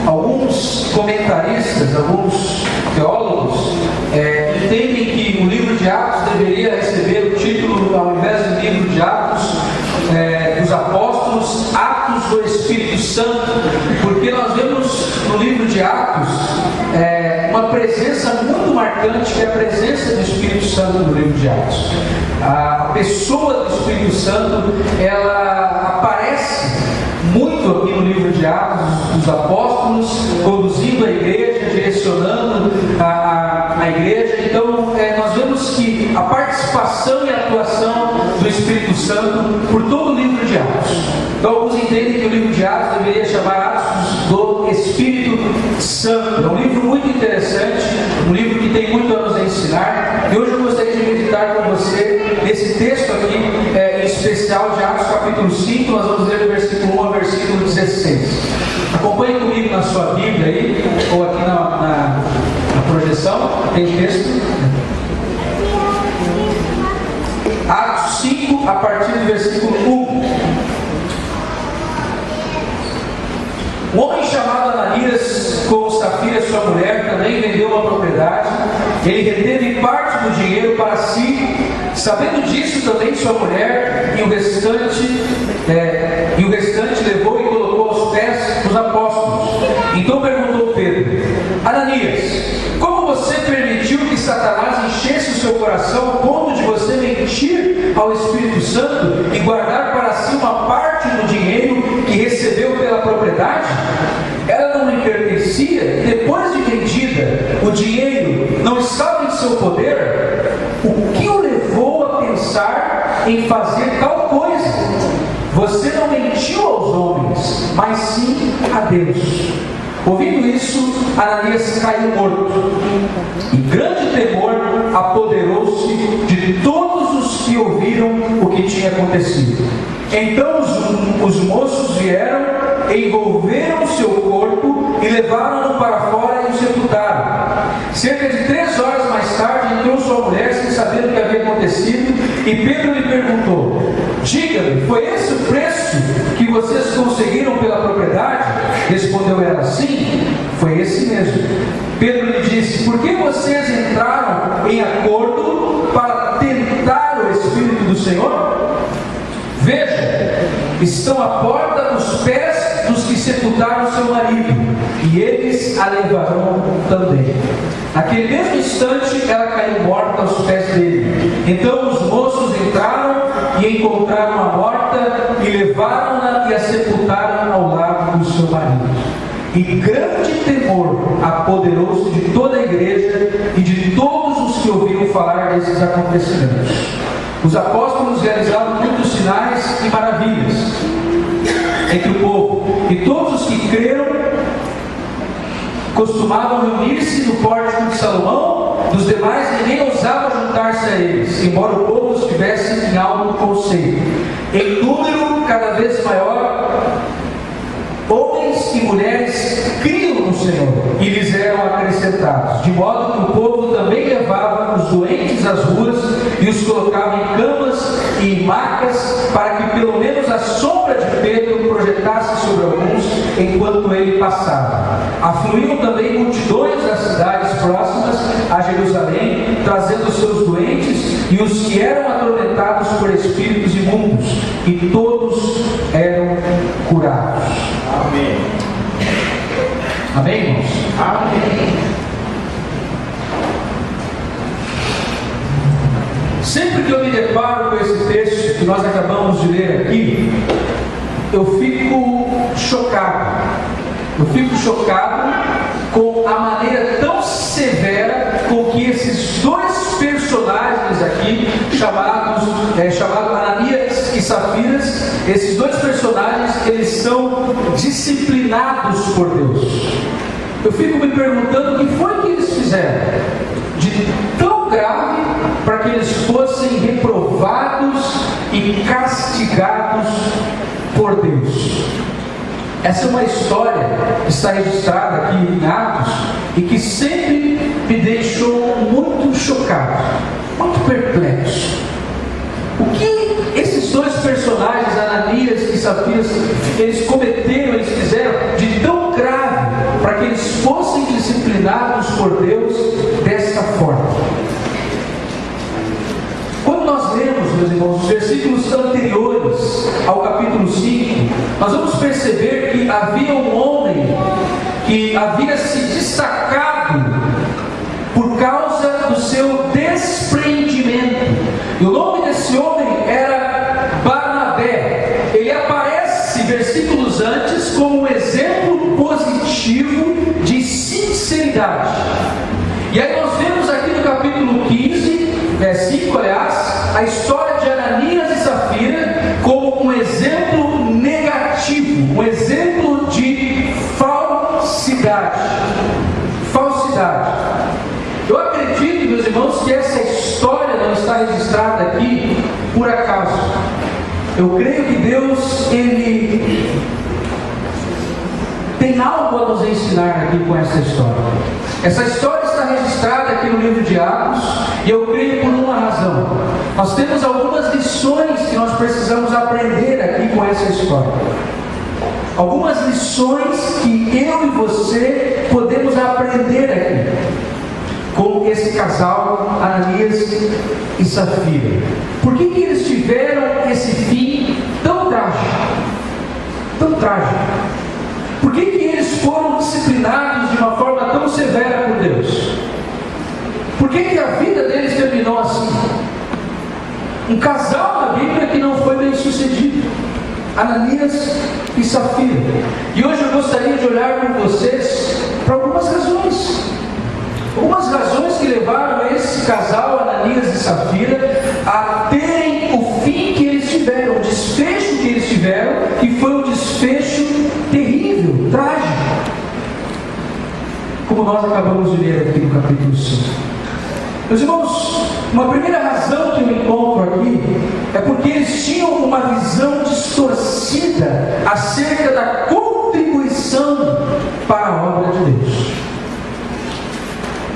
alguns comentaristas, alguns teólogos entendem que o livro de Atos deveria receber o título, ao invés do livro de Atos dos Apóstolos, Atos do Espírito Santo, porque nós vemos no livro de Atos uma presença muito marcante, que é a presença do Espírito Santo no livro de Atos. A pessoa do Espírito Santo, ela aparece muito aqui no livro de Atos dos Apóstolos, conduzindo a igreja, direcionando a igreja. Então nós vemos que a participação e a atuação do Espírito Santo por todo o livro de Atos. Então alguns entendem que o livro de Atos deveria chamar Atos do Espírito Santo. É um livro muito interessante, um livro que tem muito a nos ensinar, e hoje eu gostaria de meditar com você nesse texto aqui, em especial de Atos capítulo 5, nós vamos ler do versículo 1 ao versículo 16. Acompanhe comigo na sua Bíblia aí, ou aqui na projeção, tem texto. Atos 5, a partir do versículo 1. Um homem chamado Ananias, com Safira, sua mulher, também vendeu uma propriedade. Ele reteve parte do dinheiro para si. Sabendo disso, também sua mulher e o restante levou e colocou aos pés dos apóstolos. Então perguntou Pedro: Ananias, como você permitiu que Satanás enchesse o seu coração ao ponto de você mentir ao Espírito Santo e guardar para si uma parte do dinheiro que recebeu pela propriedade? Ela não lhe pertencia, e depois de vendida, o dinheiro não estava em seu poder? O que o levou a pensar em fazer tal coisa? Você não mentiu aos homens, mas sim a Deus. Ouvindo isso, Ananias caiu morto, e grande temor apoderou-se de todos os que ouviram o que tinha acontecido. Então os moços vieram, envolveram o seu corpo e levaram-no para fora e o sepultaram. Cerca de 3 horas mais tarde entrou sua mulher sem saber o que havia acontecido, e Pedro lhe perguntou: diga-me, foi esse o preço que vocês conseguiram pela propriedade? Respondeu ela: sim, foi esse mesmo. Pedro lhe disse: por que vocês entraram em acordo para tentar o Espírito do Senhor? Veja, estão à porta dos pés dos que sepultaram seu marido, e eles a levarão também. Naquele mesmo instante, ela caiu morta aos pés dele. Então os moços entraram e encontraram-a morta, e levaram-na e a sepultaram ao lado do seu marido. E grande temor apoderou-se de toda a igreja e de todos os que ouviram falar desses acontecimentos. Os apóstolos realizavam muitos sinais e maravilhas entre o povo, e todos os que creram costumavam reunir-se no pórtico de Salomão. Dos demais ninguém ousava juntar-se a eles, embora o povo estivesse em alto conselho. Em número cada vez maior, homens e mulheres criam no Senhor, e lhes eram acrescentados, de modo que o povo também levava os doentes às ruas e os colocava em camas e em macas, para que pelo menos a sombra de Pedro projetasse sobre alguns enquanto ele passava. Afluíam também multidões das cidades próximas a Jerusalém, trazendo os seus doentes e os que eram atormentados por espíritos imundos, e todos eram curados. Amém. Amém, irmãos? Amém. Sempre que eu me deparo com esse texto que nós acabamos de ler aqui, eu fico chocado. Eu fico chocado com a maneira tão severa com que esses dois personagens aqui, chamados Ananias e Safiras, esses dois personagens, eles são disciplinados por Deus. Eu fico me perguntando o que foi que eles fizeram de tão grave para que eles fossem reprovados e castigados por Deus. Essa é uma história que está registrada aqui em Atos e que sempre me deixou muito chocado, muito perplexo. O que esses dois personagens, Ananias e Safiras, eles cometeram, eles fizeram de tão grave que havia um homem que havia se destacado por causa do seu desprendimento. E o nome desse homem era Barnabé. Ele aparece versículos antes como um exemplo positivo de sinceridade. E aí nós vemos aqui no capítulo 15, versículo, a história de Ananias e Safira como um exemplo negativo, um exemplo de falsidade. Eu acredito, meus irmãos, que essa história não está registrada aqui por acaso. Eu creio que Deus, Ele tem algo a nos ensinar aqui com essa história. Essa história está registrada aqui no livro de Atos, e eu creio por uma razão. Nós temos algumas lições que nós precisamos aprender aqui com essa história. Algumas lições que eu e você podemos aprender aqui com esse casal, Ananias e Safira. Por que eles tiveram esse fim tão trágico? Tão trágico. Por que eles foram disciplinados de uma forma tão severa por Deus? Por que a vida deles terminou assim? Um casal na Bíblia que não foi bem sucedido, Ananias e Safira. E hoje eu gostaria de olhar com vocês para algumas razões. Algumas razões que levaram esse casal, Ananias e Safira, a terem o fim que eles tiveram, o desfecho que eles tiveram, que foi um desfecho terrível, trágico, como nós acabamos de ler aqui no capítulo 5. Meus irmãos, uma primeira razão que eu encontro aqui é porque eles tinham uma visão distorcida acerca da contribuição para a obra de Deus.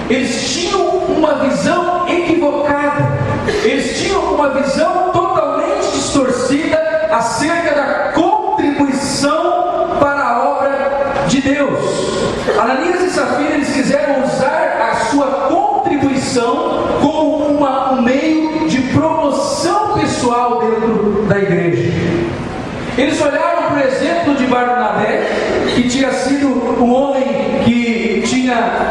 Eles tinham uma visão equivocada, eles tinham uma visão totalmente distorcida acerca da contribuição para a obra de Deus. Ananias e Safira, eles quiseram usar a sua contribuição como um meio de promoção pessoal dentro da igreja. Eles olharam para o exemplo de Barnabé, que tinha sido um homem que tinha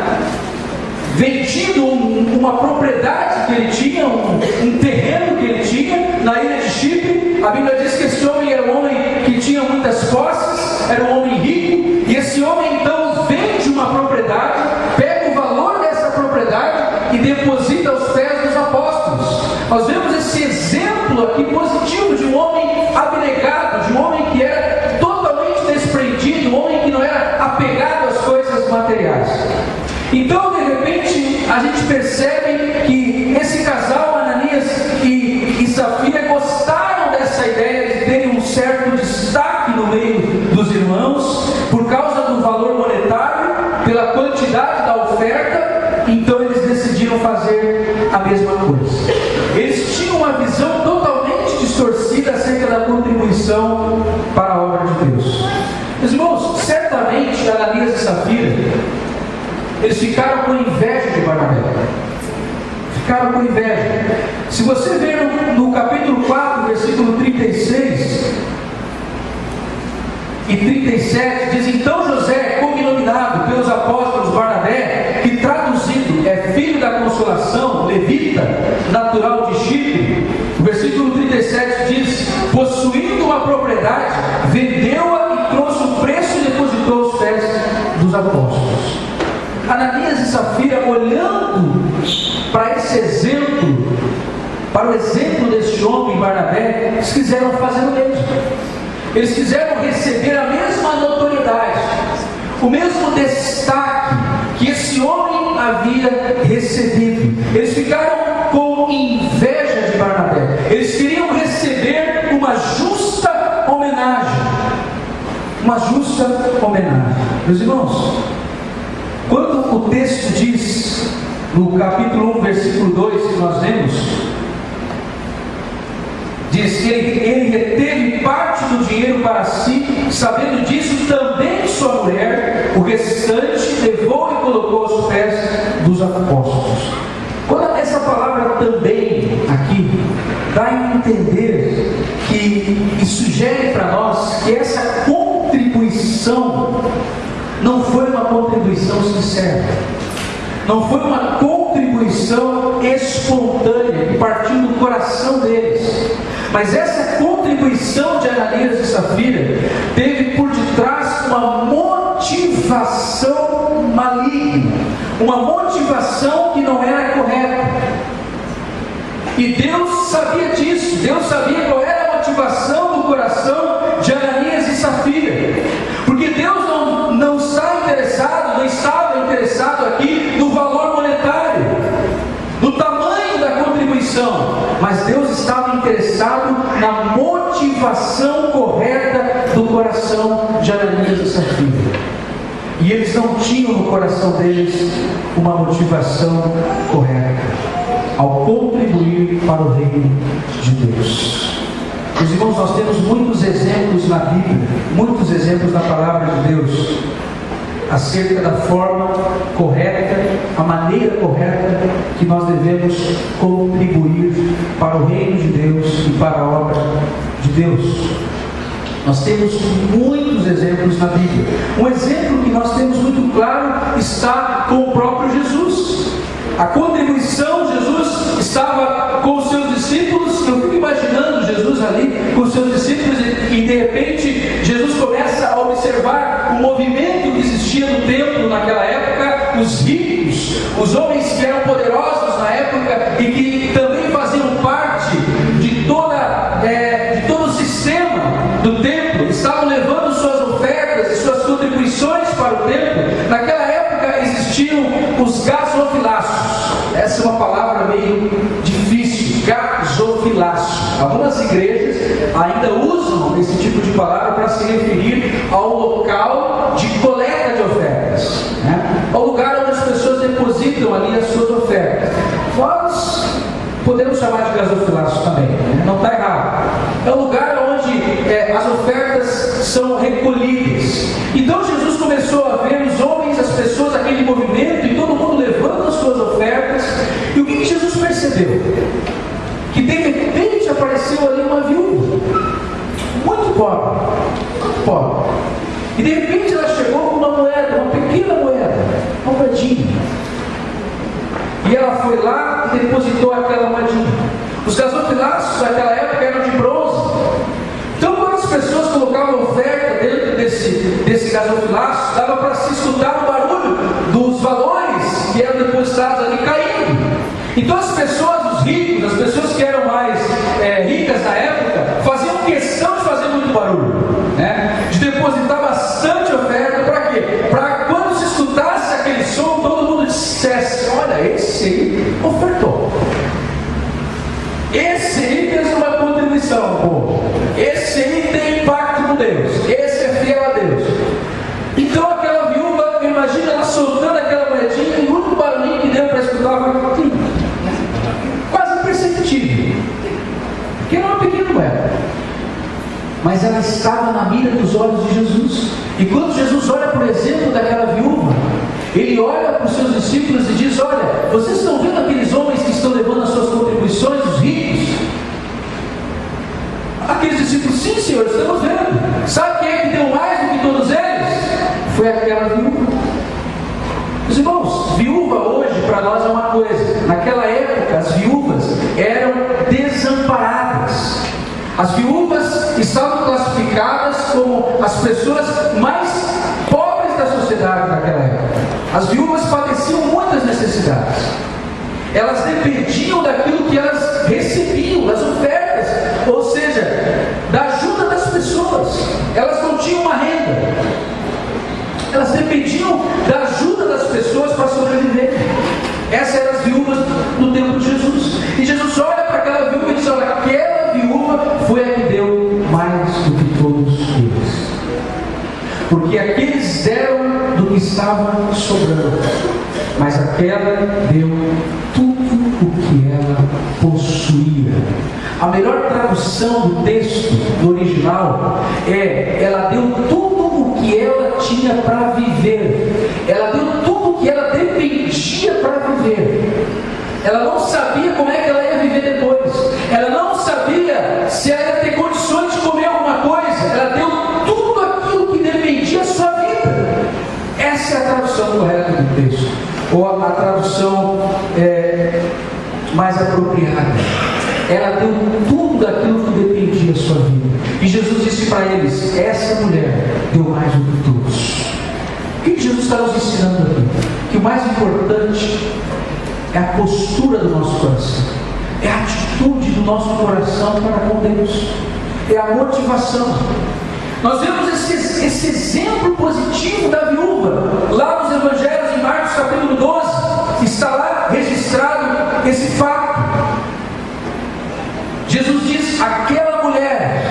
vendido uma propriedade que ele tinha, um terreno que ele tinha na ilha de Chipre. A Bíblia diz que esse homem era um homem que tinha muitas posses, era um homem rico, e esse homem então vende uma propriedade, pega o valor dessa propriedade e deposita aos pés dos apóstolos. Nós vemos esse exemplo aqui positivo de um homem abnegado, de um homem que era totalmente desprendido, um homem que não era apegado às coisas materiais. Então, de repente, a gente percebe que esse casal, Ananias e Safira, gostaram dessa ideia de terem um certo destaque no meio dos irmãos, por causa do valor monetário, pela quantidade da oferta. Então eles decidiram fazer a mesma coisa. Eles tinham uma visão totalmente distorcida acerca da contribuição para a obra de Deus. Meus irmãos, certamente Ananias e Safira, eles ficaram com inveja de Barnabé. Ficaram com inveja. Se você ver no capítulo 4, versículo 36 e 37, diz: então José, cognominado pelos apóstolos Barnabé, que traduzido é filho da consolação, levita, natural de Chipre. O versículo 37 diz: possuindo uma propriedade, vendeu-a e trouxe o preço e depositou aos pés dos apóstolos. Ananias e Safira, olhando para esse exemplo, para o exemplo deste homem, Barnabé, eles quiseram fazer o mesmo. Eles quiseram receber a mesma notoriedade, o mesmo destaque que esse homem havia recebido. Eles ficaram com inveja de Barnabé. Eles queriam receber uma justa homenagem. Uma justa homenagem. Meus irmãos, quando o texto diz, no capítulo 1, versículo 2, que nós lemos, diz que ele reteve parte do dinheiro para si, sabendo disso também sua mulher, o restante levou e colocou aos pés dos apóstolos. Quando essa palavra também aqui dá a entender que e sugere para nós que essa contribuição sincera. Não foi uma contribuição espontânea que partiu do coração deles. Mas essa contribuição de Ananias e Safira teve por detrás uma motivação maligna, uma motivação que não era correta. E Deus sabia disso. Deus sabia qual era a motivação do coração de Ananias e Safira. Porque Deus não estava interessado aqui no valor monetário, no tamanho da contribuição, mas Deus estava interessado na motivação correta do coração de Ananias e Safira. E eles não tinham no coração deles uma motivação correta ao contribuir para o reino de Deus. Meus irmãos, nós temos muitos exemplos na Bíblia, muitos exemplos na palavra de Deus, acerca da forma correta, a maneira correta que nós devemos contribuir para o reino de Deus e para a obra de Deus. Nós temos muitos exemplos na Bíblia. Um exemplo que nós temos muito claro está com o próprio Jesus. A contribuição de Jesus estava com os seus discípulos. Eu fico imaginando Jesus ali com os seus discípulos e de repente Jesus começa a observar o movimento que existia no templo naquela época, os ricos, os homens que eram poderosos na época e que também faziam parte de todo o sistema do templo, estavam levando suas ofertas e suas contribuições para o templo. Naquela época existiam os gasofilácios. Essa é uma palavra meio difícil, gasofilácio. Algumas igrejas ainda usam esse tipo de palavra para se referir ao local de coleta de ofertas, né? Ao lugar onde as pessoas depositam ali as suas ofertas. Nós podemos chamar de gasofilácio também, né? Não está errado. É o lugar onde as ofertas são recolhidas. Então Jesus começou a ver os homens, as pessoas, aquele movimento e todo mundo levando as suas ofertas. E o que Jesus percebeu? Que de repente apareceu ali uma viúva, muito pobre. E de repente ela chegou com uma moeda, uma pequena moeda, uma moedinha. E ela foi lá e depositou aquela moedinha. Os gasofilácios naquela época eram de bronze. Então quando as pessoas colocavam oferta dentro desse gasofilácio, dava para se escutar o barulho dos valores que eram depositados ali caindo. Então as pessoas, os ricos, as pessoas que eram mais ricas na época, faziam questão de fazer muito barulho, né? De depositar bastante oferta. Para quê? Para quando se escutasse aquele som, todo mundo dissesse: olha, esse aí ofertou, esse aí fez uma contribuição, pô. Esse aí tem impacto com Deus, esse é fiel a Deus. Então aquela viúva, imagina ela soltando aquela moedinha, e o único barulhinho que deu para escutar foi quase imperceptível, porque era uma pequena moeda, mas ela estava na mira dos olhos de Jesus. E quando Jesus olha, por exemplo, daquela viúva, ele olha para os seus discípulos e diz: olha, vocês estão vendo aqueles homens que estão levando as suas contribuições, os ricos? Aqueles discípulos: sim, Senhor, estamos vendo. Sabe quem é que deu mais do que todos eles? Foi aquela viúva. Meus irmãos, viúva hoje para nós é uma coisa. Naquela época as viúvas eram desamparadas. As viúvas estavam classificadas como as pessoas mais pobres da sociedade naquela época. As viúvas padeciam muitas necessidades. Elas dependiam daquilo que elas recebiam, das ofertas, ou seja, da ajuda das pessoas. Elas não tinham uma renda. Elas dependiam da ajuda das pessoas para sobreviver. Essas eram as viúvas no tempo de Jesus. E Jesus olha para aquela viúva e diz: olha, aquela viúva foi a que deu mais do que todos eles. Porque aqueles deram do que estava sobrando, mas aquela deu tudo o que ela possuía. A melhor tradução do texto, do original, ela deu tudo o que ela tinha para viver. Ela deu tudo o que ela dependia para viver. Ela não sabia como é que ela ia viver depois. Ela não sabia se ela ia ter condições de comer alguma coisa. Ela deu tudo aquilo que dependia da sua vida. Essa é a tradução correta do texto, ou a tradução mais apropriada. Ela deu tudo daquilo que dependia da sua vida. E Jesus disse para eles: essa mulher deu mais do que todos. O que Jesus está nos ensinando aqui? Que o mais importante é a postura do nosso coração, é a atitude do nosso coração para com Deus, é a motivação. Nós vemos esse exemplo positivo da viúva lá nos Evangelhos, em Marcos capítulo 12, está lá registrado esse fato. Jesus diz: aquela mulher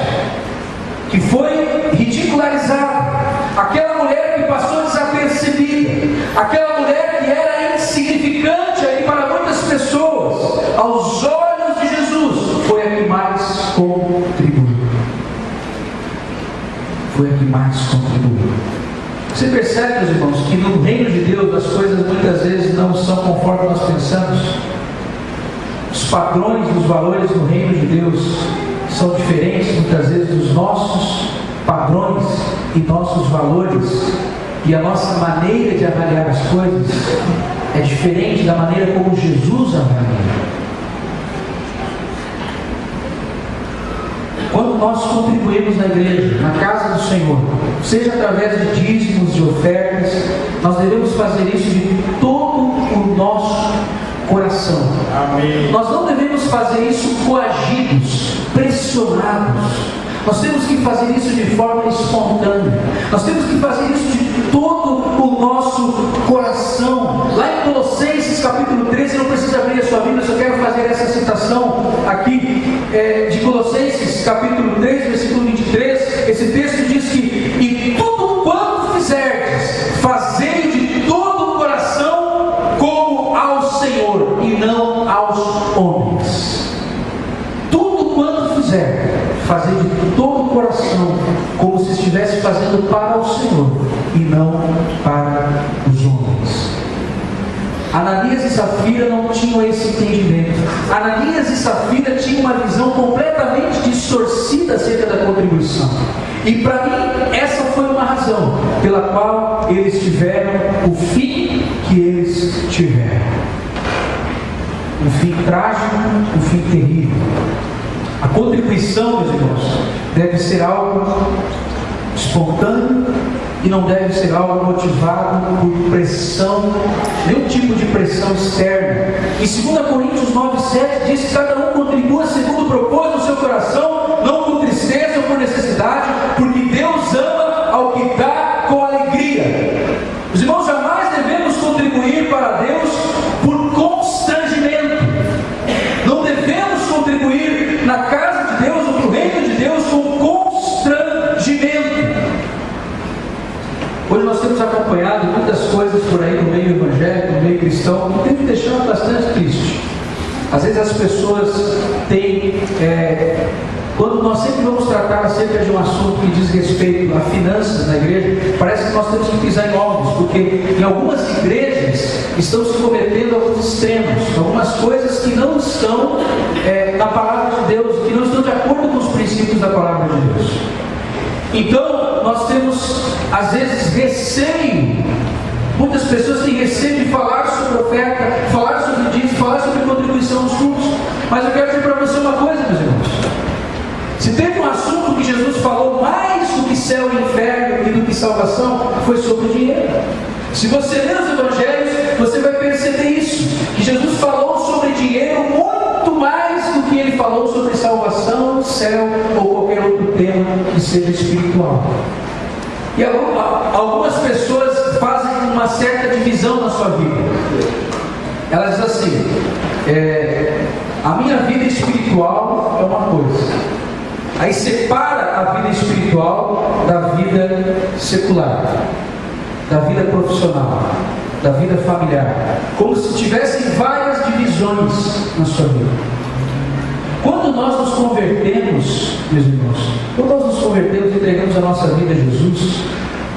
que foi ridicularizada, aquela mulher que passou desapercebida, aquela mulher que era insignificante aí para muitas pessoas, aos olhos de Jesus, foi a que mais contribuiu. Foi a que mais contribuiu. Você percebe, meus irmãos, que no reino de Deus as coisas muitas vezes não são conforme nós pensamos? Os padrões dos valores no reino de Deus são diferentes muitas vezes dos nossos padrões e nossos valores, e a nossa maneira de avaliar as coisas é diferente da maneira como Jesus avalia. Quando nós contribuímos na igreja, na casa do Senhor, seja através de dízimos, de ofertas, nós devemos fazer isso de todo o nosso coração. Amém. Nós não devemos fazer isso coagidos, pressionados. Nós temos que fazer isso de forma espontânea. Nós temos que fazer isso de todo o nosso coração. Lá em Colossenses capítulo 13, não precisa abrir a sua Bíblia, eu só quero fazer essa citação aqui de Colossenses capítulo 3, versículo 23. Esse texto diz que: e tudo quanto fizerdes, fazei de todo o coração como ao Senhor e não aos homens. Tudo quanto fizer, fazer de todo o coração, como se estivesse fazendo para o Senhor e não para os homens. Ananias e Safira não tinham esse entendimento. Ananias e Safira tinham uma visão completamente distorcida acerca da contribuição. E para mim, essa foi uma razão pela qual eles tiveram o fim que eles tiveram. Um fim trágico, um fim terrível. A contribuição, meus irmãos, deve ser algo espontâneo e não deve ser algo motivado por pressão, nenhum tipo de pressão externa. Em 2 Coríntios 9,7 diz que cada um contribua segundo o propósito do seu coração, não com tristeza ou por necessidade, porque Deus ama ao que dá com alegria. Os irmãos, jamais devemos contribuir para Deus por constrangimento. Não devemos contribuir na casa de Deus ou no reino de Deus com constrangimento. Hoje nós temos acompanhado muitas coisas por aí no meio evangélico, no meio cristão, que tem me deixado bastante triste. Às vezes as pessoas têm, quando nós sempre vamos tratar acerca de um assunto que diz respeito a finanças na igreja, parece que nós temos que pisar em ovos, porque em algumas igrejas estão se cometendo alguns extremos, algumas coisas que não estão na palavra de Deus, que não estão de acordo com os princípios da palavra de Deus. Então, nós temos, às vezes, receio. Muitas pessoas têm receio de falar sobre oferta, falar sobre dízimo, falar sobre contribuição aos cultos. Mas eu quero dizer para você uma coisa, meus irmãos. Se teve um assunto que Jesus falou mais do que céu e inferno e do que salvação, foi sobre o dinheiro. Se você ler os evangelhos, você vai perceber isso. Que Jesus falou sobre dinheiro muito mais do que ele falou sobre salvação, céu ou qualquer outro tema que seja espiritual. E algumas pessoas fazem uma certa divisão na sua vida. Elas dizem assim: a minha vida espiritual é uma coisa. Aí separa a vida espiritual da vida secular, da vida profissional, da vida familiar, como se tivessem várias divisões na sua vida. Quando nós nos convertemos, meus irmãos, quando nós nos convertemos e entregamos a nossa vida a Jesus,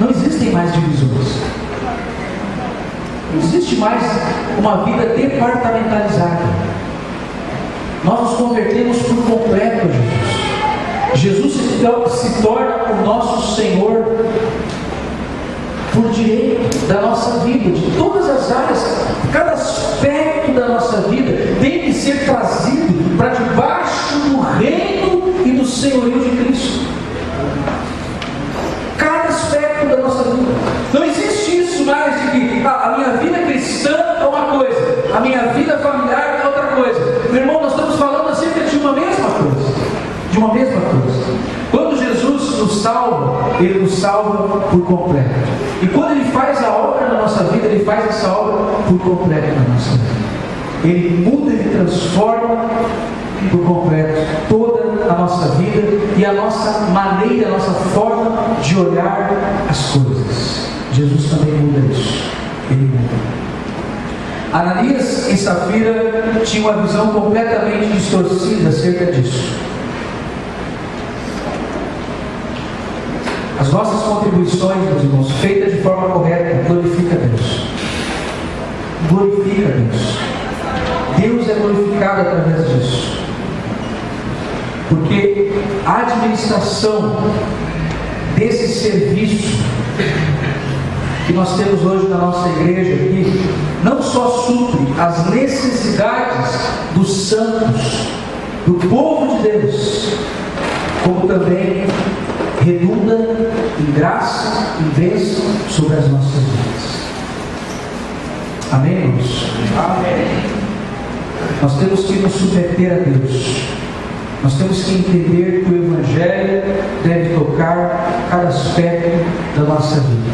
não existem mais divisões. Não existe mais uma vida departamentalizada. Nós nos convertemos por completo a Jesus. Jesus se torna o nosso Senhor. por direito da nossa vida, de todas as áreas, cada aspecto da nossa vida tem que ser trazido para debaixo do reino e do senhorio de Cristo. Cada aspecto da nossa vida. Não existe isso mais de que a minha vida cristã é uma coisa, a minha vida familiar é outra coisa. Meu irmão, nós estamos falando acerca de uma mesma coisa. De uma mesma coisa. Quando Jesus nos salva, Ele nos salva por completo. E quando Ele faz a obra na nossa vida, Ele faz essa obra por completo na nossa vida. Ele muda, Ele transforma por completo toda a nossa vida e a nossa maneira, a nossa forma de olhar as coisas. Jesus também muda isso. Ele muda. Ananias e Safira tinham uma visão completamente distorcida acerca disso. As nossas contribuições, meus irmãos, feitas de forma correta, glorifica Deus. Glorifica Deus. Deus é glorificado através disso. Porque a administração desse serviço que nós temos hoje na nossa igreja aqui, não só supre as necessidades dos santos, do povo de Deus, como também redunda em graça e bênção sobre as nossas vidas. Amém, irmãos? Amém. Nós temos que nos submeter a Deus. Nós temos que entender que o Evangelho deve tocar cada aspecto da nossa vida.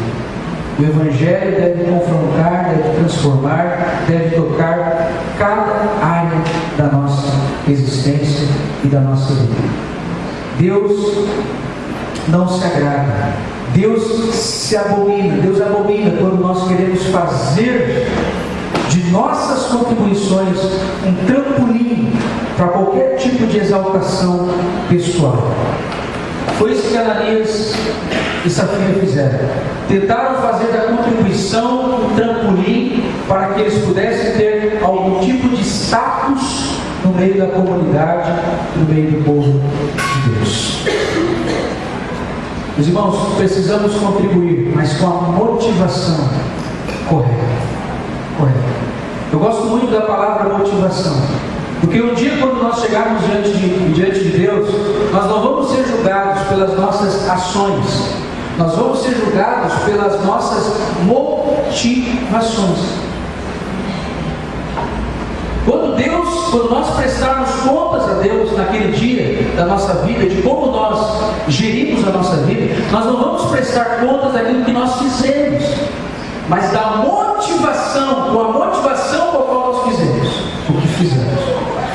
O Evangelho deve confrontar, deve transformar, deve tocar cada área da nossa existência e da nossa vida. Deus não se agrada, Deus se abomina, Deus abomina quando nós queremos fazer de nossas contribuições um trampolim para qualquer tipo de exaltação pessoal. Foi isso que Ananias e Safira fizeram. Tentaram fazer da contribuição um trampolim para que eles pudessem ter algum tipo de status no meio da comunidade, no meio do povo de Deus. Meus irmãos, precisamos contribuir, mas com a motivação correta. Eu gosto muito da palavra motivação, porque um dia, quando nós chegarmos diante de Deus, nós não vamos ser julgados pelas nossas ações, nós vamos ser julgados pelas nossas motivações. Quando nós prestarmos contas a Deus naquele dia da nossa vida, de como nós gerimos a nossa vida, nós não vamos prestar contas daquilo que nós fizemos, mas da motivação, com a motivação com a qual nós fizemos o que fizemos.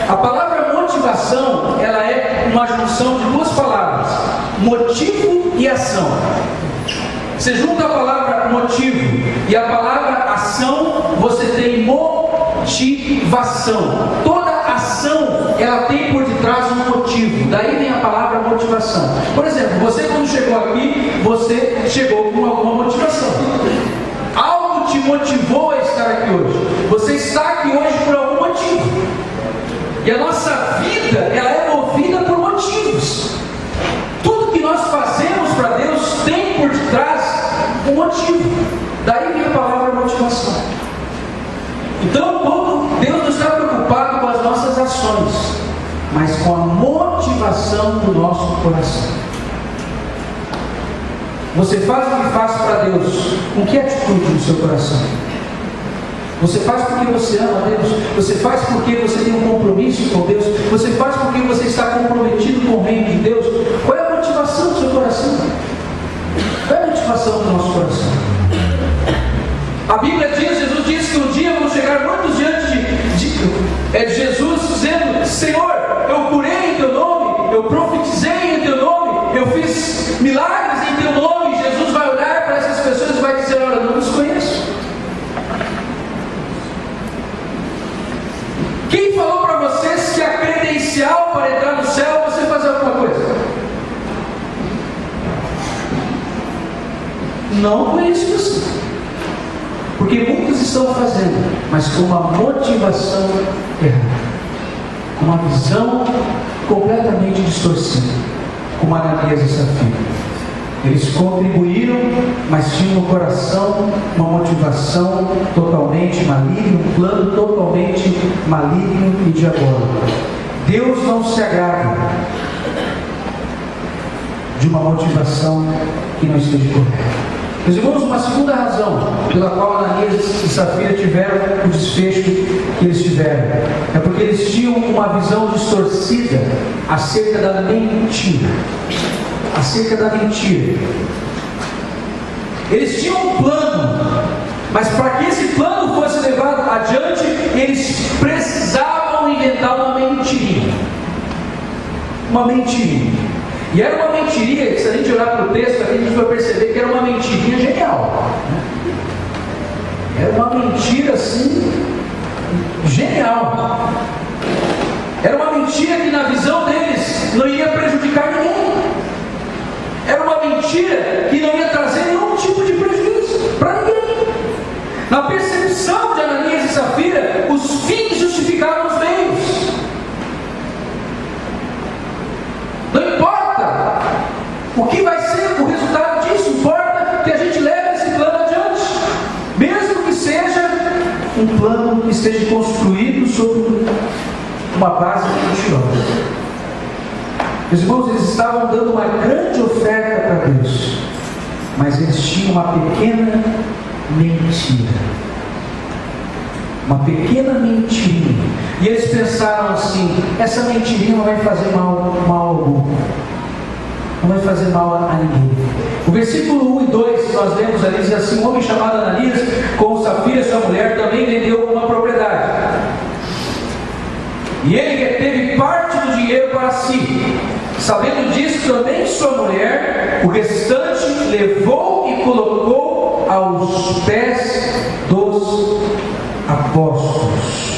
A palavra motivação, ela é uma junção de duas palavras, motivo e ação. Você junta a palavra motivo e a palavra ação, você tem motivação. Toda ação, ela tem por detrás um motivo. Daí vem a palavra motivação. Por exemplo, você quando chegou aqui, você chegou com alguma motivação. Algo te motivou a estar aqui hoje. Você está aqui hoje por algum motivo. E a nossa vida, ela é movida por motivos. Tudo que nós fazemos para Deus tem por detrás um motivo. Daí vem a palavra motivação. Então, quando Deus não está preocupado com as nossas ações, mas com a motivação do nosso coração. Você faz o que faz para Deus, com que atitude no seu coração? Você faz porque você ama a Deus? Você faz porque você tem um compromisso com Deus? Você faz porque você está comprometido com o reino de Deus? Qual é a motivação do seu coração? Qual é a motivação do nosso coração? A Bíblia diz, Jesus disse que um dia vão chegar muitos diante de Jesus dizendo: Senhor, eu curei em teu nome, eu profetizei em teu nome, eu fiz milagres em teu nome. Jesus vai olhar para essas pessoas e vai dizer: olha, eu não os conheço. Quem falou para vocês que a credencial para entrar no céu é você fazer alguma coisa? Não conheço você. Porque muitos estão fazendo, mas com uma motivação errada, com uma visão completamente distorcida, como Ananias e Safira. Eles contribuíram, mas tinham no coração uma motivação totalmente maligna, um plano totalmente maligno e diabólico. Deus não se agrada de uma motivação que não esteja correta. Meus irmãos, uma segunda razão pela qual Ananias e Safira tiveram o desfecho que eles tiveram é porque eles tinham uma visão distorcida acerca da mentira. Acerca da mentira. Eles tinham um plano, mas para que esse plano fosse levado adiante, eles precisavam inventar uma mentirinha. Uma mentirinha. E era uma mentirinha, que se a gente olhar para o texto aqui, a gente vai perceber que era uma mentirinha genial. Era uma mentira assim, genial. Era uma mentira que na visão deles não ia prejudicar ninguém. Era uma mentira que não ia trazer nenhum tipo de prejuízo para ninguém. Na percepção de Ananias e Safira, os fins justificavam os meios. Não importa o que vai ser o resultado disso, importa que a gente leve esse plano adiante, mesmo que seja um plano que esteja construído sobre uma base mentirosa. Meus irmãos, eles estavam dando uma grande oferta para Deus, mas eles tinham uma pequena mentira. Uma pequena mentirinha. E eles pensaram assim: essa mentirinha não vai fazer mal algum. Não vai fazer mal a ninguém. O versículo 1 e 2 que nós lemos ali diz assim: um homem chamado Ananias, com Safira, sua mulher, também vendeu uma propriedade. E ele reteve parte do dinheiro para si. Sabendo disso, também sua mulher, o restante levou e colocou aos pés dos apóstolos.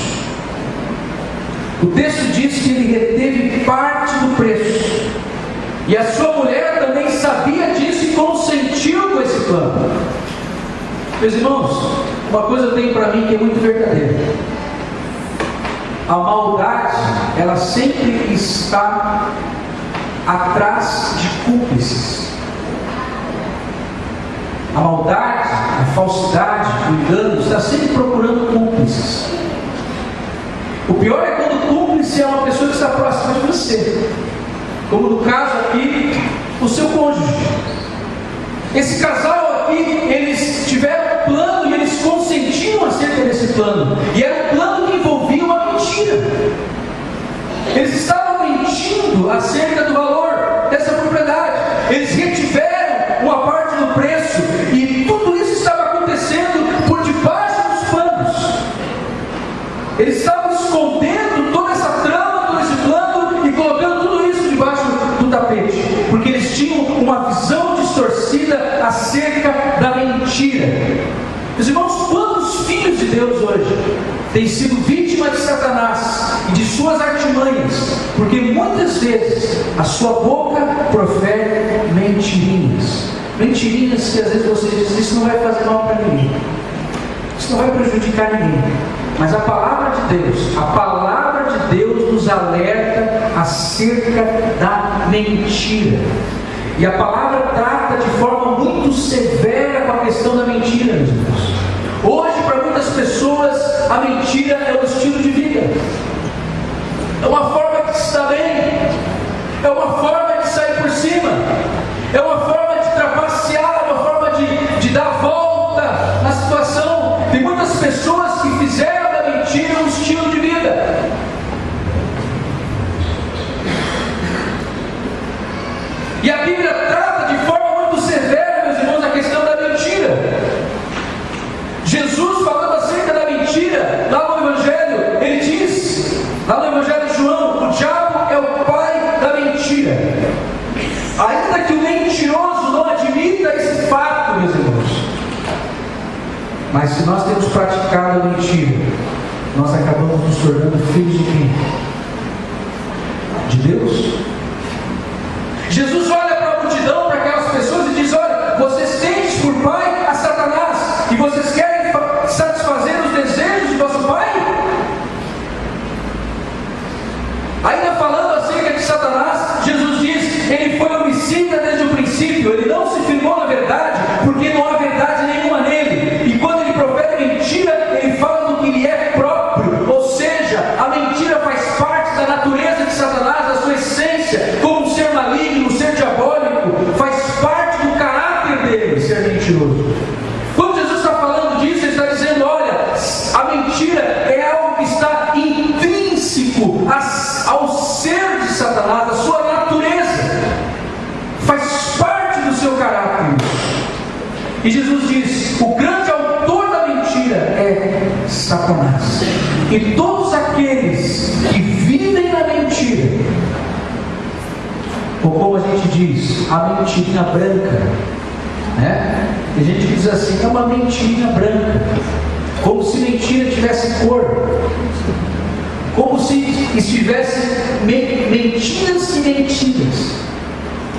O texto diz que ele reteve parte do preço. E a sua mulher também sabia disso e consentiu com esse plano. Meus irmãos, uma coisa tem para mim que é muito verdadeira. A maldade, ela sempre está atrás de cúmplices. A maldade, a falsidade, o engano está sempre procurando cúmplices. O pior é quando o cúmplice é uma pessoa que está próxima de você, como no caso aqui, o seu cônjuge. Esse casal aqui, eles tiveram um plano e eles consentiram acerca desse plano, e era um plano que envolvia uma mentira. Eles estavam mentindo acerca do valor dessa propriedade. Eles retiveram uma parte do preço, e tudo isso estava acontecendo por debaixo dos panos. Eles estavam escondendo toda essa trama, todo esse plano, e colocando tudo isso debaixo do tapete, porque eles tinham uma visão distorcida acerca da mentira. Meus irmãos, quantos filhos de Deus hoje têm sido vítimas de Satanás e de suas artimanhas, porque muitas vezes a sua boca profere mentirinhas. Mentirinhas que às vezes você diz: isso não vai fazer mal para ninguém, isso não vai prejudicar ninguém. Mas a palavra de Deus nos alerta acerca da mentira. E a palavra trata de forma muito severa com a questão da mentira, meus irmãos. Hoje, para muitas pessoas, a mentira é um estilo de vida. É uma forma de se dar bem. É uma forma de sair por cima. É uma forma de trapacear, é uma forma de dar volta na situação. Tem muitas pessoas que fizeram da mentira um estilo de vida. E a Bíblia trata de forma muito severa, meus irmãos, a questão da mentira. Jesus, falando acerca da mentira, lá no Evangelho, ele diz, lá no Evangelho de João: o diabo é o pai da mentira. Ainda que o mentiroso não admita esse fato, meus irmãos, mas se nós temos praticado a mentira, nós acabamos nos tornando filhos de quem? De Deus. Jesus olha para a multidão, para aquelas pessoas, e diz: olha, vocês têm por pai a Satanás, e vocês querem satisfazer os desejos de vosso pai? Ainda falando acerca de Satanás, Jesus diz: ele foi homicida desde o princípio, ele não se Satanás. E todos aqueles que vivem na mentira, ou como a gente diz, a mentirinha branca, né? E a gente diz assim, é uma mentirinha branca, como se mentira tivesse cor, como se estivesse mentiras e mentiras.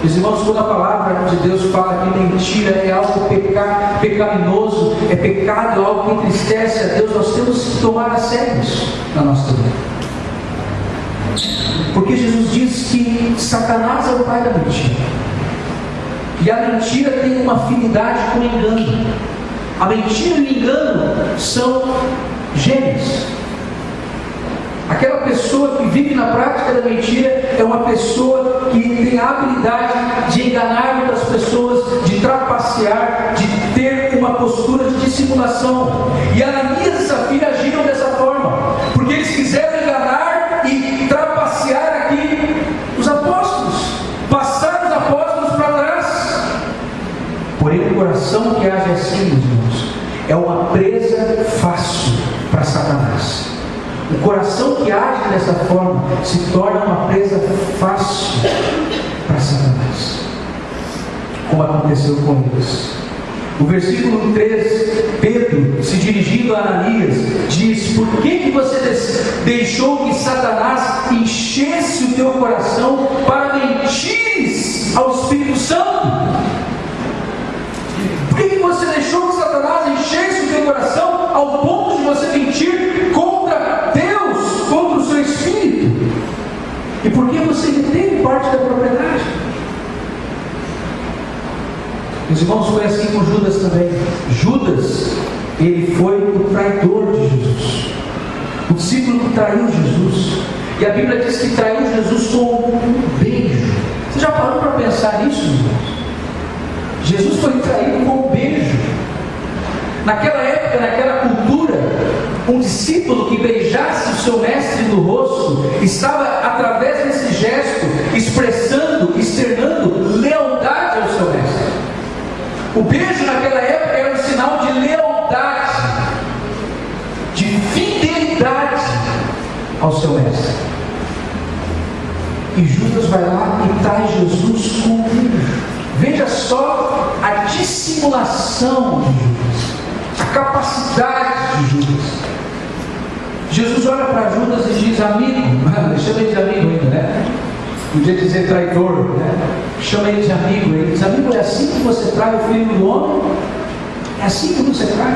Meus irmãos, quando a palavra de Deus fala que mentira é algo pecaminoso, é pecado, é algo que entristece a Deus, nós temos que tomar a sério isso na nossa vida. Porque Jesus diz que Satanás é o pai da mentira. E a mentira tem uma afinidade com o engano. A mentira e o engano são gêmeos. Aquela pessoa que vive na prática da mentira é uma pessoa que tem a habilidade de enganar outras pessoas, de trapacear, de ter uma postura de dissimulação. E Ananias e Safira agiram dessa forma, porque eles quiseram enganar e trapacear aqui os apóstolos, passar os apóstolos para trás. Porém, o coração que age assim, meus irmãos, é uma presa fácil para Satanás. O coração que age dessa forma se torna uma presa fácil para Satanás, como aconteceu com eles. O versículo 3, Pedro, se dirigindo a Ananias, diz: por que você deixou que Satanás enchesse o teu coração para mentires ao Espírito Santo? Por que você deixou que Satanás enchesse o teu coração ao ponto de você mentir contra Deus, contra o seu Espírito? E por que você reteve parte da propriedade? Meus irmãos, foi assim com Judas também. Judas, ele foi o traidor de Jesus, o discípulo que traiu Jesus. E a Bíblia diz que traiu Jesus com um beijo. Você já parou para pensar nisso, irmãos? Jesus foi traído com um beijo. Naquela época, naquela cultura, um discípulo que beijasse o seu mestre no rosto estava, através desse gesto, externando lealdade ao seu mestre. O beijo naquela época era um sinal de lealdade, de fidelidade ao seu mestre. E Judas vai lá e traz Jesus com um beijo. Veja só a dissimulação de Judas, a capacidade de Judas. Jesus olha para Judas e diz: amigo, chama ele de amigo ainda, né? Podia dizer traidor, né? Chama ele de amigo. Ele diz: amigo, é assim que você trai o filho do homem? É assim que você trai?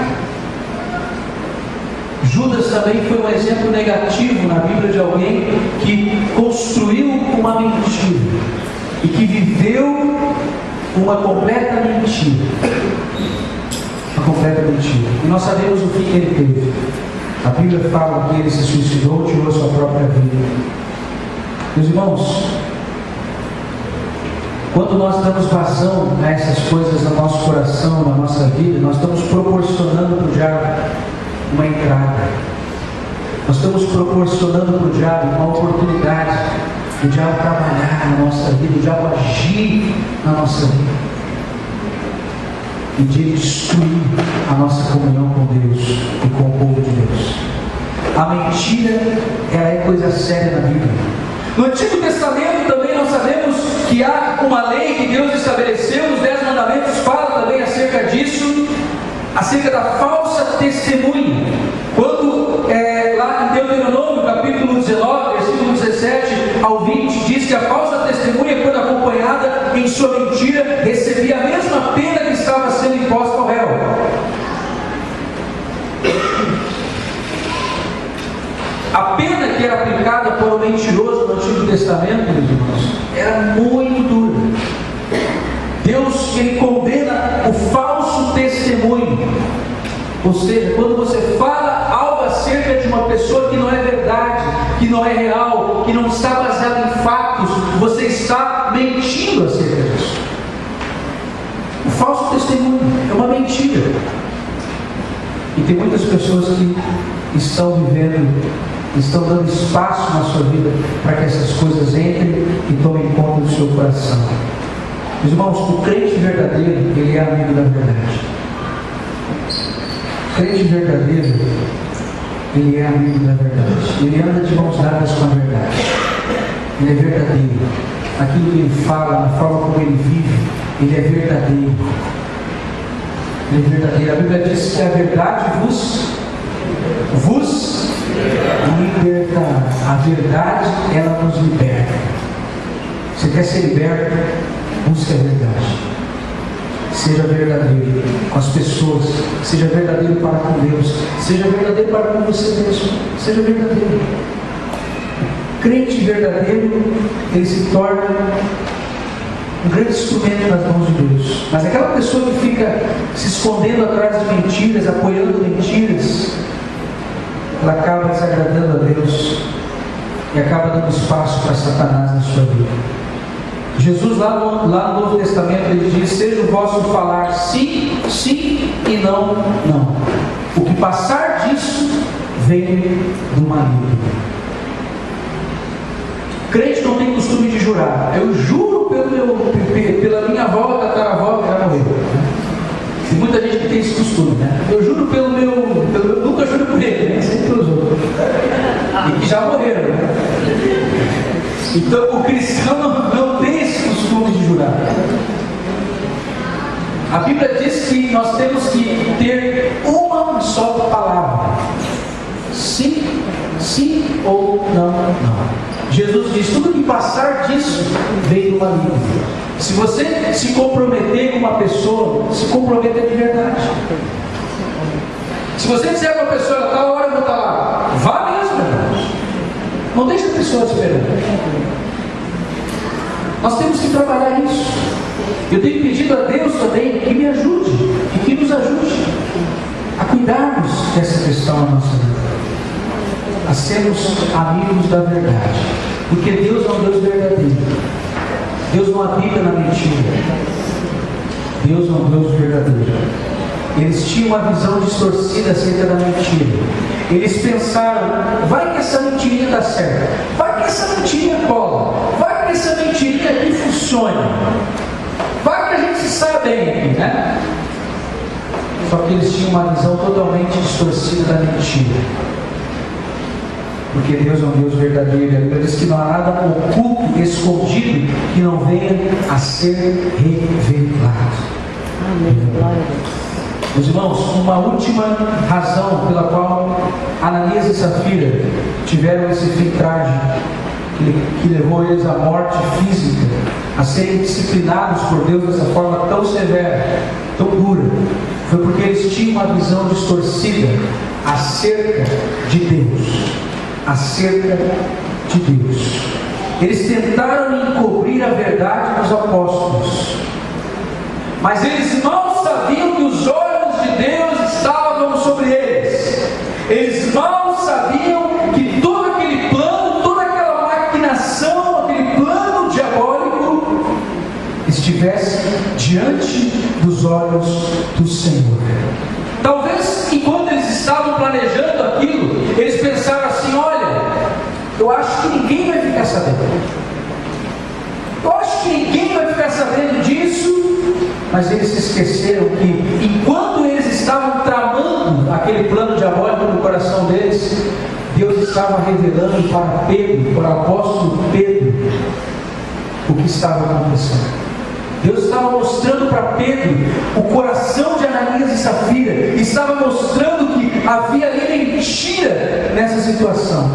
Judas também foi um exemplo negativo na Bíblia de alguém que construiu uma mentira e que viveu uma completa mentira. Uma completa mentira. E nós sabemos o fim que ele teve. A Bíblia fala que ele se suicidou, tirou a sua própria vida. Meus irmãos, quando nós damos vazão a essas coisas no nosso coração, na nossa vida, nós estamos proporcionando para o diabo uma entrada. Nós estamos proporcionando para o diabo uma oportunidade do diabo trabalhar na nossa vida, do diabo agir na nossa vida e de destruir a nossa comunhão com Deus e com o povo de Deus. A mentira, ela é coisa séria na Bíblia. No Antigo Testamento também nós sabemos que há uma lei que Deus estabeleceu, os 10 mandamentos falam também acerca disso, acerca da falsa testemunha. Quando lá em Deuteronômio capítulo 19, versículo 17 ao 20, diz que a falsa testemunha, quando acompanhada em sua mentira, recebia a mesma pena que estava sendo imposta ao réu. A pena que era aplicada por um mentiroso no Antigo Testamento, meus irmãos, era muito dura. Deus, ele condena o falso testemunho. Ou seja, quando você fala algo acerca de uma pessoa que não é verdade, que não é real, que não está baseado em fatos, você está mentindo acerca disso. O falso testemunho é uma mentira. E tem muitas pessoas que estão vivendo, estão dando espaço na sua vida para que essas coisas entrem e tomem conta do seu coração. Meus irmãos, o crente verdadeiro, ele é amigo da verdade. O crente verdadeiro, Ele é amigo da verdade. Ele anda de mãos dadas com a verdade. Ele é verdadeiro. Aquilo que ele fala, na forma como ele vive, ele é verdadeiro. Ele é verdadeiro. A Bíblia diz que a verdade vos libertará. A verdade, ela nos liberta. Você quer ser liberto? Busque a verdade. Seja verdadeiro com as pessoas. Seja verdadeiro para com Deus. Seja verdadeiro para com você mesmo. Seja verdadeiro. O crente verdadeiro, ele se torna um grande instrumento nas mãos de Deus. Mas aquela pessoa que fica se escondendo atrás de mentiras, apoiando mentiras, ela acaba desagradando a Deus e acaba dando espaço para Satanás na sua vida. Jesus lá no Novo Testamento ele diz: seja o vosso falar sim, sim e não, não. O que passar disso vem do maligno. Crente não tem costume de jurar. Eu juro pela minha avó, tataravó, que já morreu. Tem muita gente que tem esse costume, né? Eu juro pelo nunca juro por ele, né? Sempre pelos outros. E que já morreram, né? Então o cristão não tem esse costume de jurar. A Bíblia diz que nós temos que ter uma só palavra: sim, sim ou não, não. Jesus diz: tudo que passar disso vem do maligno. Se você se comprometer com uma pessoa, se comprometa de verdade. Se você disser para a pessoa, tal hora eu vou estar lá, vá mesmo, verdade. Não deixe a pessoa esperando. Nós temos que trabalhar isso. Eu tenho pedido a Deus também que me ajude e que nos ajude a cuidarmos dessa questão na nossa vida, a sermos amigos da verdade, porque Deus é um Deus verdadeiro. Deus não habita na mentira. Deus é um Deus verdadeiro. Eles tinham uma visão distorcida acerca da mentira. Eles pensaram: vai que essa mentirinha dá certo, vai que essa mentirinha cola, vai que essa mentirinha aqui funcione, vai que a gente se saia bem aqui, né? Só que eles tinham uma visão totalmente distorcida da mentira. Porque Deus é um Deus verdadeiro. A Bíblia diz que não há nada oculto, escondido, que não venha a ser revelado. Amém. Glória a Deus. Meus irmãos, uma última razão pela qual Ananias e Safira tiveram esse fim trágico, que levou eles à morte física, a serem disciplinados por Deus dessa forma tão severa, tão dura, foi porque eles tinham uma visão distorcida acerca de Deus. Acerca de Deus. Eles tentaram encobrir a verdade dos apóstolos, mas eles mal sabiam que os olhos de Deus estavam sobre eles. Eles mal sabiam que todo aquele plano, toda aquela maquinação, aquele plano diabólico estivesse diante dos olhos do Senhor. Talvez enquanto eles estavam planejando aquilo, eles pensaram assim: olha, eu acho que ninguém vai ficar sabendo. Eu acho que ninguém vai ficar sabendo disso. Mas eles se esqueceram que enquanto eles estavam tramando aquele plano diabólico no coração deles, Deus estava revelando para Pedro, para o apóstolo Pedro, o que estava acontecendo. Deus estava mostrando para Pedro o coração de Ananias e Safira, estava mostrando que havia ali mentira nessa situação.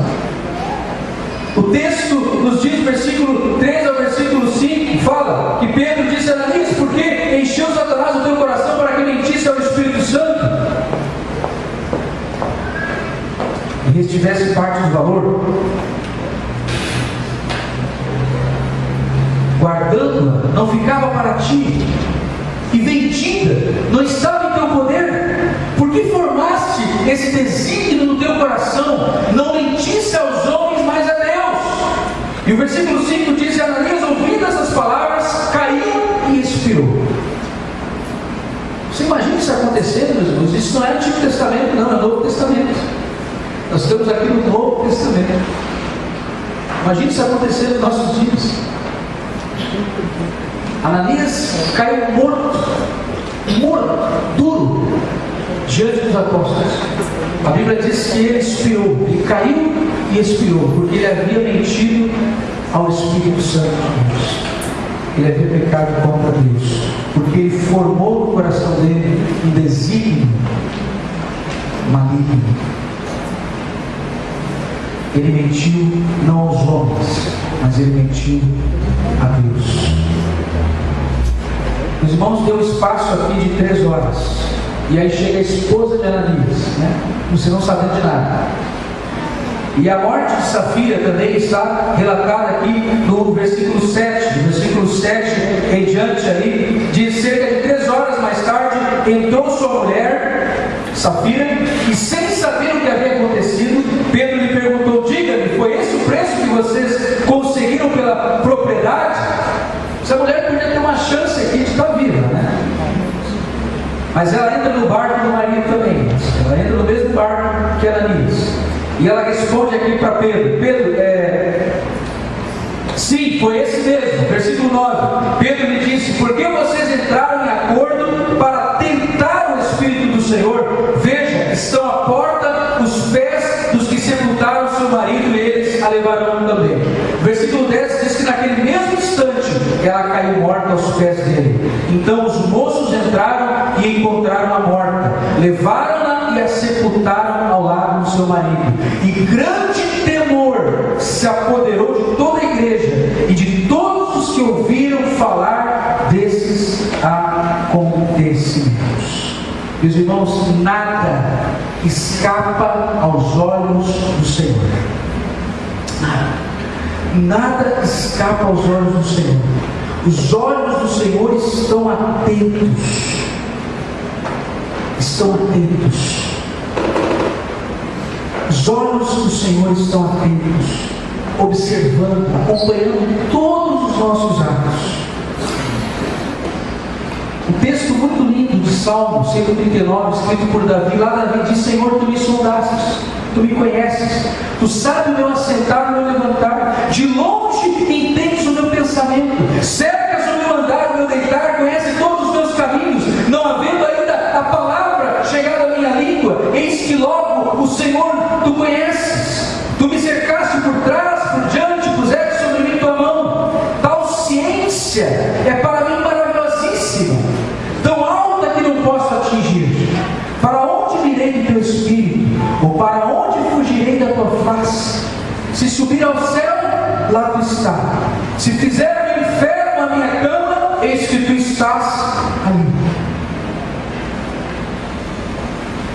O texto nos diz, versículo 3 ao versículo 5, fala que Pedro disse a Ananias: por que encheu Satanás o teu coração para que mentisse ao Espírito Santo? E eles tivessem parte do valor, guardando-a, não ficava para ti, e vendida, não estava em teu poder. Por que formaste esse desígnio no teu coração? Não mentisse aos homens, mas a Deus. E o versículo 5 diz: Ananias, ouvindo essas palavras, caiu e expirou. Você imagina isso acontecendo, meus irmãos? Isso não é Antigo Testamento, não, é Novo Testamento. Nós estamos aqui no Novo Testamento. Imagina isso acontecendo nos nossos dias. Ananias caiu morto, duro. diante dos apóstolos. A Bíblia diz que ele expirou, ele caiu e expirou, porque ele havia mentido ao Espírito Santo de Deus. Ele havia pecado contra Deus, porque ele formou no coração dele um desígnio maligno. Ele mentiu não aos homens, mas ele mentiu a Deus. Os irmãos, deu espaço aqui de 3 horas. E aí chega a esposa de Ananias, né? Você não sabendo de nada. E a morte de Safira também está relatada aqui no versículo 7. No versículo 7 em diante ali, diz: cerca de 3 horas mais tarde, entrou sua mulher, Safira, e sem saber o que havia acontecido, Pedro lhe perguntou: diga-me, foi esse o preço que vocês conseguiram pela propriedade? Essa mulher podia ter uma chance aqui de estar viva, né? Mas ela entra no barco do marido também. Ela entra no mesmo barco que Ananias. E ela responde aqui para Pedro: Pedro, sim, foi esse mesmo. Versículo 9. Pedro lhe disse: por que vocês entraram em acordo para tentar o Espírito do Senhor? Veja, estão à porta os pés dos que sepultaram seu marido, e eles a levarão também. Versículo 10 diz que naquele mesmo instante ela caiu morta aos pés dele. Então os moços entraram e encontraram a morta, levaram-na e a sepultaram ao lado do seu marido. E grande temor se apoderou de toda a igreja e de todos os que ouviram falar desses acontecimentos. Meus irmãos, nada escapa aos olhos do Senhor. Nada escapa aos olhos do Senhor. Os olhos do Senhor estão atentos. Estão atentos. Os olhos do Senhor estão atentos, observando, acompanhando todos os nossos atos. Um texto muito lindo de Salmo 139, escrito por Davi. Lá Davi diz: Senhor, tu me sondastes, tu me conheces, tu sabes o meu assentar e o meu levantar, de longe entendes o meu pensamento, cercas o meu andar, o meu deitar, conheces todos os meus caminhos, não havendo ainda a palavra chegada à minha língua, eis que logo o Senhor tu conheces, tu me cercaste por trás, por diante, puseste sobre mim tua mão. Tal ciência é para mim maravilhosíssima, tão alta que não posso atingir. Para onde me irei do teu espírito? Ou para onde fugirei da tua face? Se subir ao céu, lá tu estás. Se fizer no inferno a minha cama, eis que tu estás ali.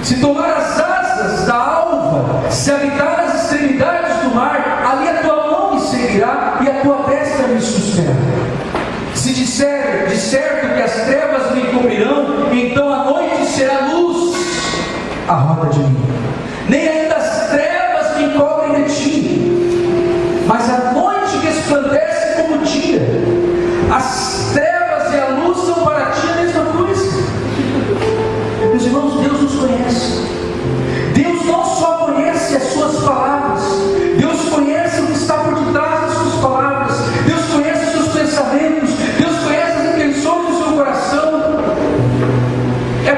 Se tomar as asas da alva, se habitar nas extremidades do mar, ali a tua mão me seguirá e a tua destra me susterá. Se disser de certo que as trevas me encobrirão, então a noite será luz à roda de mim. Nem ainda as trevas me encobrem de ti, mas a noite resplandece como o dia. As trevas e a luz são para ti a mesma coisa. Meus irmãos, Deus nos conhece. Deus não só conhece as suas palavras, Deus conhece o que está por detrás das suas palavras, Deus conhece os seus pensamentos, Deus conhece as intenções do seu coração. É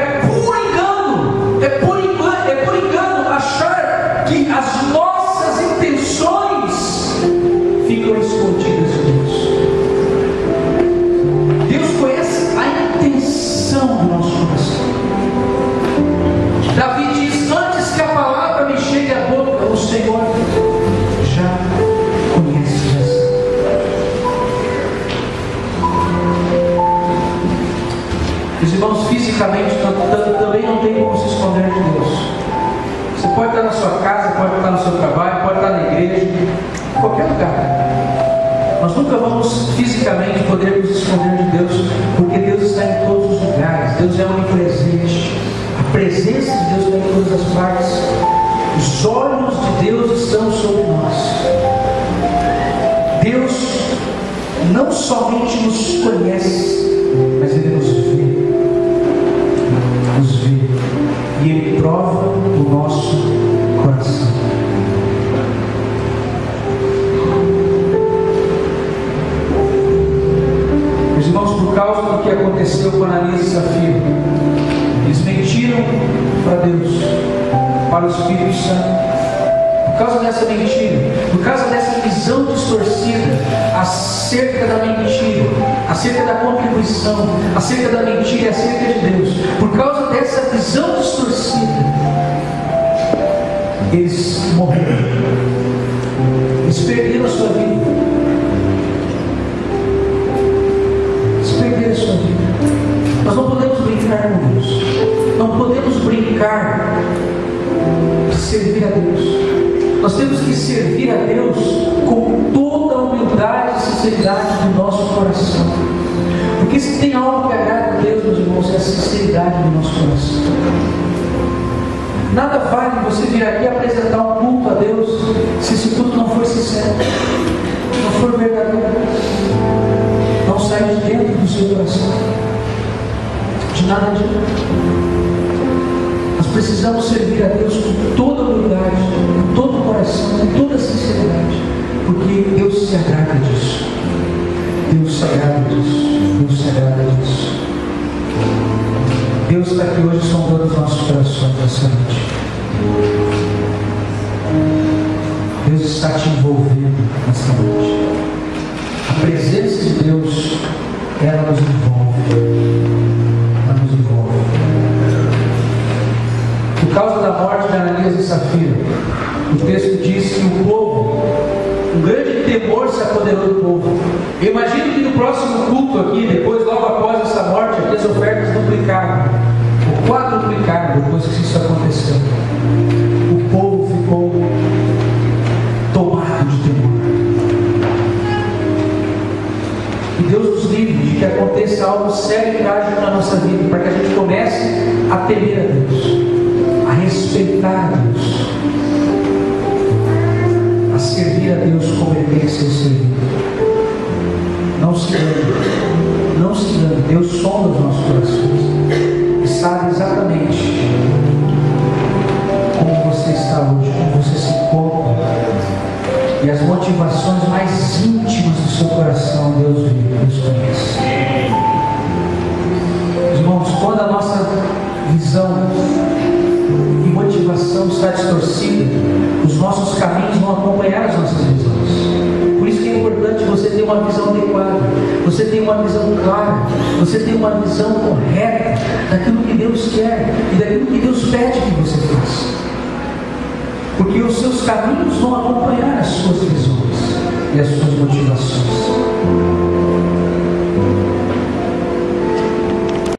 puro engano achar que as nossas intenções ficam escondidas de Deus. Deus conhece a intenção do nosso coração. Davi diz: antes que a palavra me chegue à boca, o Senhor já conhece essa. Os irmãos, fisicamente também não tem como se esconder de Deus. Você pode estar na sua casa, pode estar no seu trabalho, pode estar na igreja, em qualquer lugar. Nós nunca vamos fisicamente poder nos esconder de Deus, porque Deus está em todos os lugares. Deus é onipresente. A presença de Deus está em todas as partes. Os olhos de Deus estão sobre nós. Deus não somente nos conhece, mas Ele nos vê. Nos vê. E Ele prova o nosso coração. Meus irmãos, por causa do que aconteceu com Ananias e Safira, eles mentiram para Espírito Santo. Por causa dessa mentira, por causa dessa visão distorcida acerca da mentira, acerca da contribuição, acerca da mentira, acerca de Deus, por causa dessa visão distorcida, eles morreram, eles perderam a sua vida, eles perderam a sua vida. Nós não podemos brincar com Deus, não podemos brincar de servir a Deus. Nós temos que servir a Deus com toda a humildade e sinceridade do nosso coração. Porque se tem algo que agrada a Deus, meus irmãos, é a sinceridade do nosso coração. Nada vale você vir aqui apresentar um culto a Deus se esse culto não for sincero, não for verdadeiro, não sai de dentro do seu coração. De nada adianta. Nós precisamos servir a Deus com toda a humildade, com todo o coração, com toda a sinceridade, porque Deus se agrada disso. Deus se agrada disso. Deus se agrada disso. Deus está aqui hoje sondando os nossos corações nessa noite. Deus está te envolvendo nessa noite. A presença de Deus, ela nos envolve. Ela nos envolve. Por causa da morte de Ananias e Safira, o texto diz que o povo, um grande temor se apoderou do povo. Eu imagino que no próximo culto aqui, depois, logo após essa morte, aqui as ofertas duplicaram, ou quadruplicaram depois que isso aconteceu. O povo ficou tomado de temor. E Deus nos livre de que aconteça algo sério e trágico na nossa vida, para que a gente comece a temer a Deus, a respeitar a Deus, a servir a Deus como Ele tem que ser servido. Não se engane, não se engane. Deus sonda os nossos corações e sabe exatamente como você está hoje, como você se encontra, e as motivações mais íntimas do seu coração. Deus vê, Deus conhece. Irmãos, quando a nossa visão e motivação está distorcida, os nossos caminhos vão acompanhar as nossas visões. Por isso que é importante você ter uma visão adequada, você ter uma visão clara, você ter uma visão correta daquilo que Deus quer e daquilo que Deus pede que você faça. Porque os seus caminhos vão acompanhar as suas visões e as suas motivações.